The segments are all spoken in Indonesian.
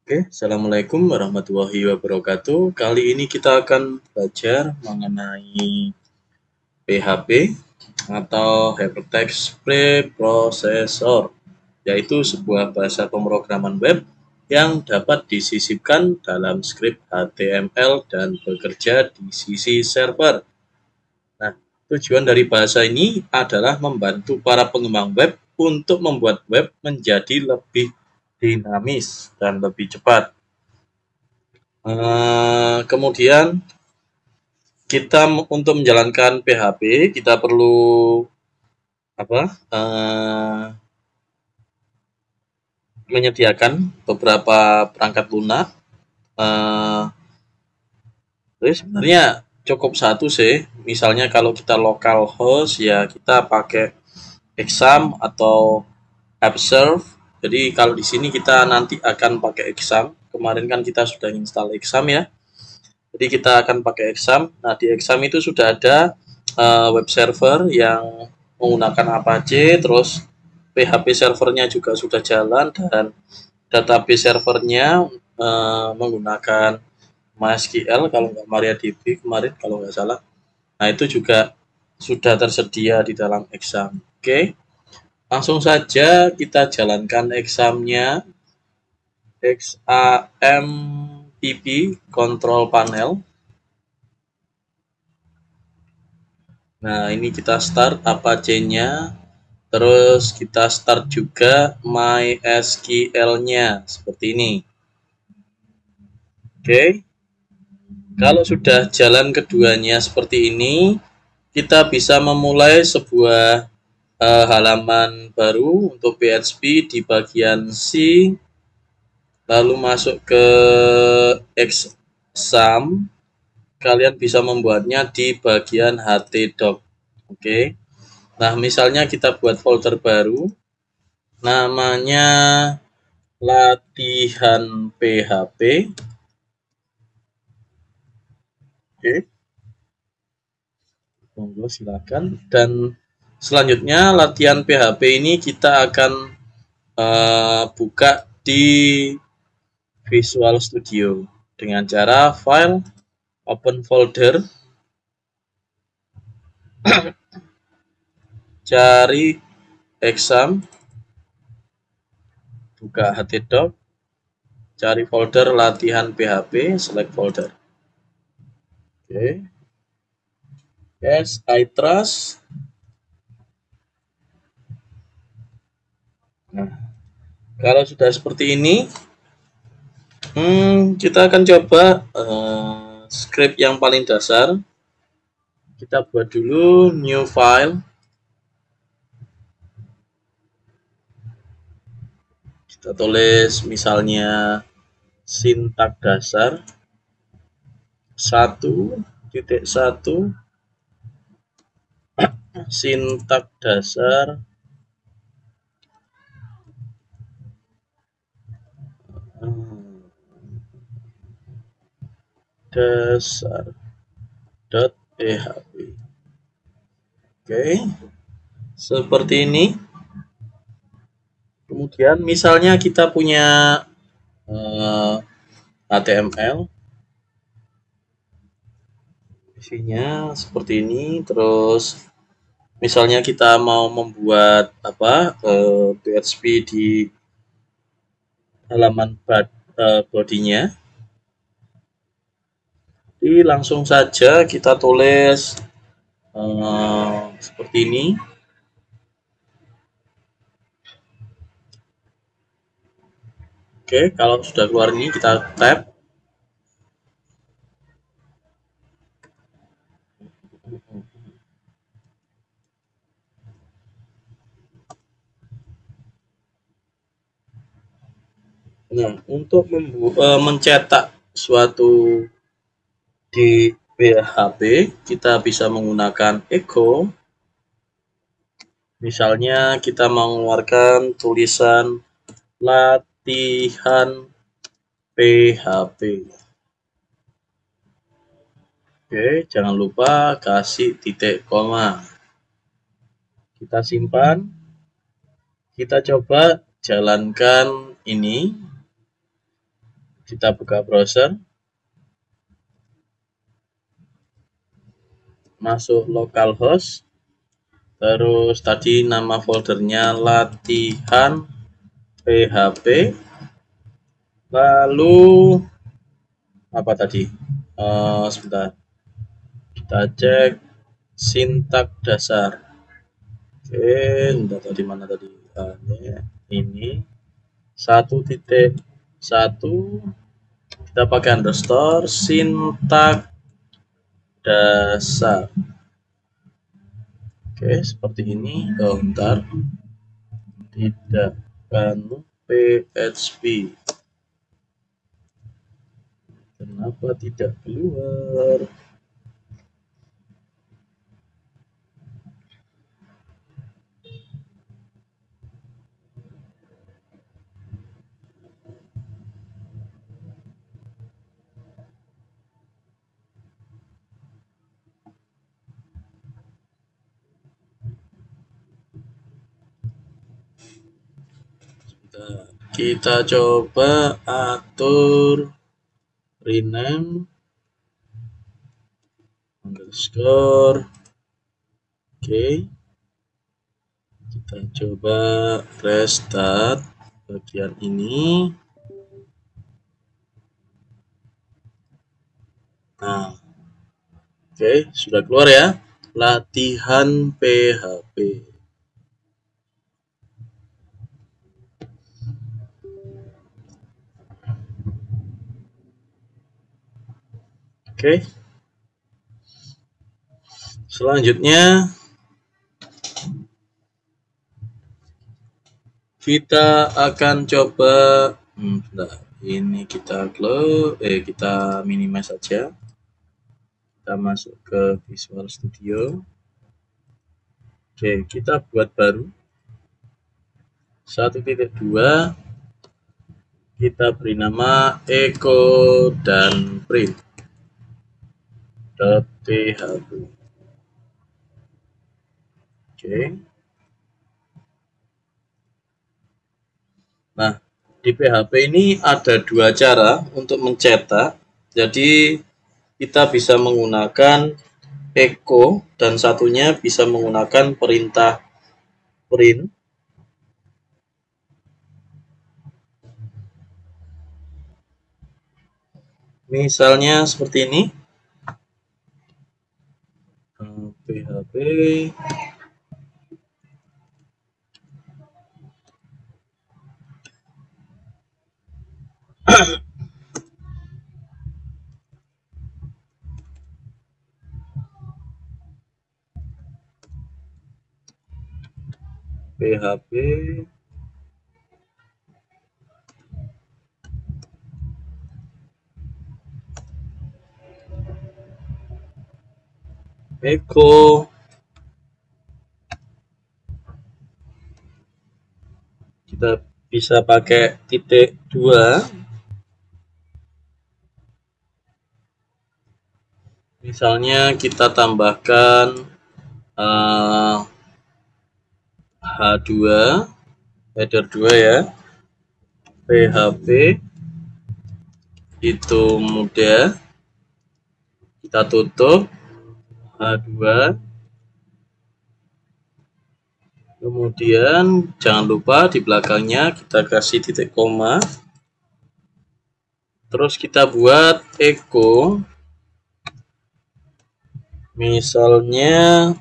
Oke, Assalamualaikum warahmatullahi wabarakatuh. Kali ini kita akan belajar mengenai PHP atau Hypertext Preprocessor, yaitu sebuah bahasa pemrograman web yang dapat disisipkan dalam skrip HTML dan bekerja di sisi server. Nah, tujuan dari bahasa ini adalah membantu para pengembang web untuk membuat web menjadi lebih dinamis dan lebih cepat. Kemudian kita untuk menjalankan PHP kita perlu apa? Menyediakan beberapa perangkat lunak. Jadi sebenarnya cukup satu sih. Misalnya kalau kita local host ya kita pakai exam atau observe. Jadi kalau di sini kita nanti akan pakai exam. Kemarin kan kita sudah install exam ya. Jadi kita akan pakai exam. Nah, di exam itu sudah ada web server yang menggunakan Apache, terus PHP servernya juga sudah jalan, dan database servernya menggunakan MySQL kalau nggak MariaDB kemarin kalau nggak salah. Nah, itu juga sudah tersedia di dalam exam. Oke, langsung saja kita jalankan examnya. XAMPP control panel. Nah, ini kita start Apache-nya. Terus kita start juga MySQL-nya seperti ini. Oke. Kalau sudah jalan keduanya seperti ini, kita bisa memulai sebuah halaman baru untuk PHP di bagian C, lalu masuk ke exam. Kalian bisa membuatnya di bagian htdoc. Oke. Nah, misalnya kita buat folder baru, namanya latihan PHP. Oke, monggo silakan. Dan selanjutnya latihan PHP ini kita akan buka di Visual Studio dengan cara file, open folder, cari exam, buka htdoc, cari folder latihan PHP, select folder. Oke. Yes, I trust. Nah, kalau sudah seperti ini, kita akan coba script yang paling dasar. Kita buat dulu new file. Kita tulis misalnya sintak dasar 1.1 sintak dasar dasar.php. Oke, seperti ini. Kemudian misalnya kita punya HTML, isinya seperti ini. Terus misalnya kita mau membuat PHP di halaman bodinya, jadi langsung saja kita tulis seperti ini. Oke, kalau sudah keluar ini kita tab. Nah, untuk mencetak suatu di PHP, kita bisa menggunakan echo. Misalnya kita mengeluarkan tulisan latihan PHP. Oke, jangan lupa kasih titik koma. Kita simpan. Kita coba jalankan ini. Kita buka browser, masuk localhost, terus tadi nama foldernya latihan PHP, lalu apa tadi? Sebentar, kita cek sintak dasar. Oke, enggak tahu di mana tadi. Ini 1.1 kita pakai underscore sintak dasar. Oke, seperti ini. Oh, bentar. Tidak kan PHP. Kenapa tidak keluar? Kita coba atur rename underscore. Oke, kita coba restart bagian ini. Nah, oke, sudah keluar ya, latihan PHP. Oke, selanjutnya kita akan coba ini kita kita minimize saja. Kita masuk ke Visual Studio. Oke, kita buat baru 1.2, kita beri nama echo dan print.php. Oke. Nah, di PHP ini ada dua cara untuk mencetak. Jadi kita bisa menggunakan echo dan satunya bisa menggunakan perintah print. Misalnya seperti ini. PHP PHP echo. Kita bisa pakai titik 2. Misalnya kita tambahkan H2 header 2 ya. PHP itu mudah. Kita tutup H2. Kemudian jangan lupa di belakangnya kita kasih titik koma. Terus kita buat echo. Misalnya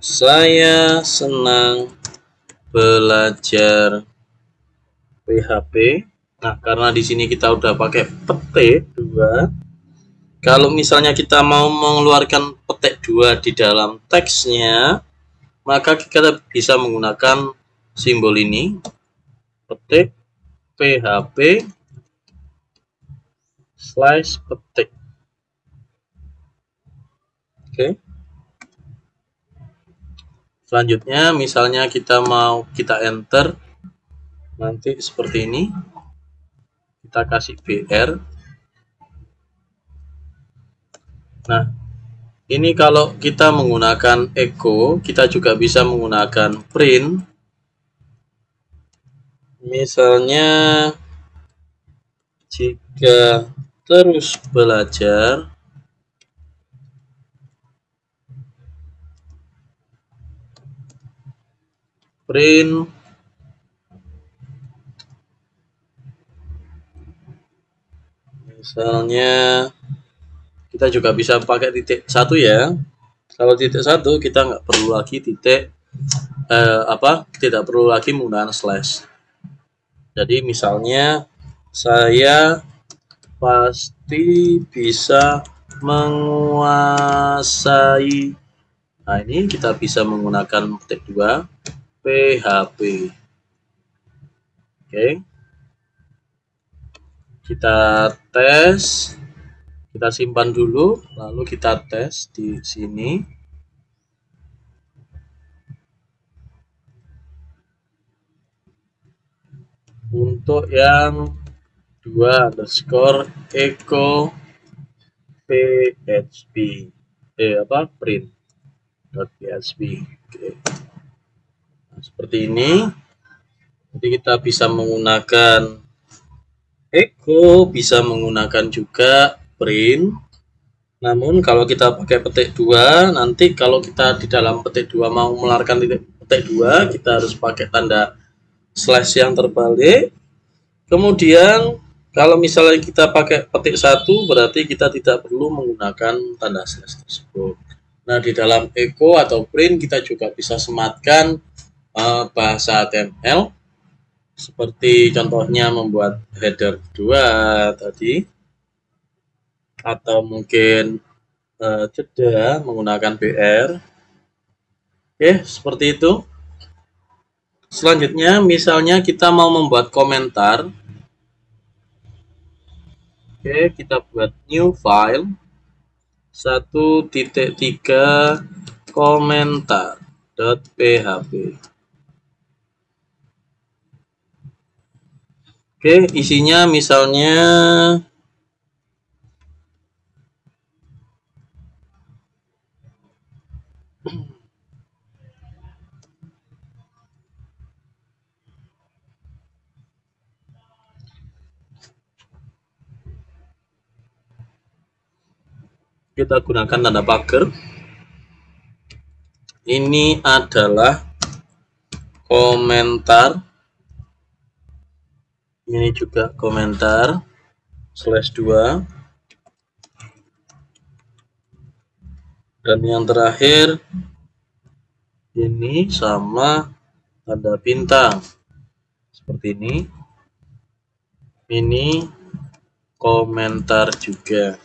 saya senang belajar PHP. Nah, karena di sini kita udah pakai petik 2. Kalau misalnya kita mau mengeluarkan petik 2 di dalam teksnya, maka kita bisa menggunakan simbol ini, petik PHP / petik. Oke. Selanjutnya misalnya kita mau kita enter nanti seperti ini, kita kasih BR. Nah, Ini kalau kita menggunakan echo, kita juga bisa menggunakan print. Misalnya jika terus belajar, print misalnya kita juga bisa pakai titik satu ya. Kalau titik satu kita nggak perlu lagi titik tidak perlu lagi menggunakan slash. Jadi misalnya saya pasti bisa menguasai. Nah, ini kita bisa menggunakan petik 2 PHP. Oke. Kita tes. Kita simpan dulu, lalu kita tes di sini. Untuk yang 2_echo php print.php. Oke. Nah, seperti ini. Jadi kita bisa menggunakan echo, bisa menggunakan juga print. Namun kalau kita pakai petik 2, nanti kalau kita di dalam petik 2 mau mengeluarkan petik 2, kita harus pakai tanda slash yang terbalik. Kemudian kalau misalnya kita pakai petik 1, berarti kita tidak perlu menggunakan tanda slash tersebut. Nah, di dalam echo atau print kita juga bisa sematkan bahasa HTML, seperti contohnya membuat header 2 tadi, atau mungkin jeda menggunakan BR. Oke, seperti itu. Selanjutnya, misalnya kita mau membuat komentar. Oke, kita buat new file 1.3 komentar.php. Oke, isinya misalnya kita gunakan tanda pagar. Ini adalah komentar. Ini juga komentar /2. Dan yang terakhir ini sama tanda bintang. Seperti ini. Ini komentar juga.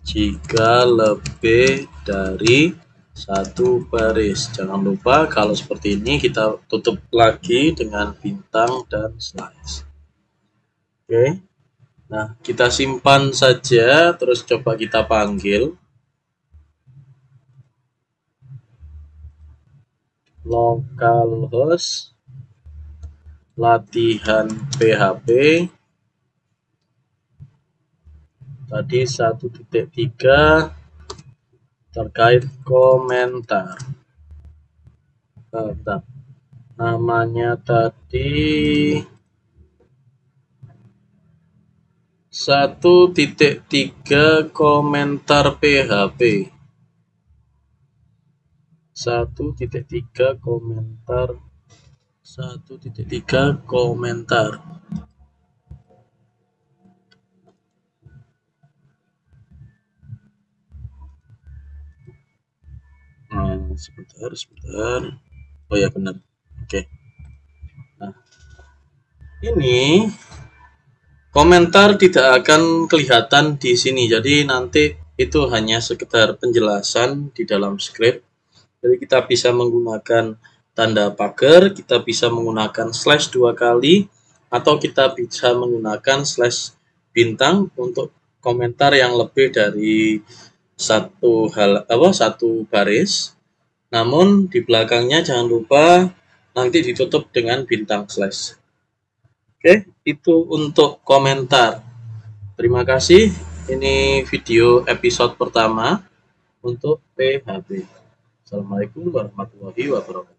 Jika lebih dari 1 baris. Jangan lupa kalau seperti ini kita tutup lagi dengan bintang dan slash. Oke. Nah, kita simpan saja, terus coba kita panggil. Localhost latihan PHP tadi 1.3 terkait komentar. Bentar. Namanya tadi 1.3 komentar PHP. 1.3 komentar. 1.3 komentar. Sebentar. Oh ya, benar. Oke. Nah, ini komentar tidak akan kelihatan di sini. Jadi nanti itu hanya sekedar penjelasan di dalam script. Jadi kita bisa menggunakan tanda pagar, kita bisa menggunakan slash 2 kali, atau kita bisa menggunakan slash bintang untuk komentar yang lebih dari satu baris. Namun di belakangnya jangan lupa nanti ditutup dengan bintang slash. Oke, itu untuk komentar. Terima kasih. Ini video episode pertama untuk PHP. Assalamualaikum warahmatullahi wabarakatuh.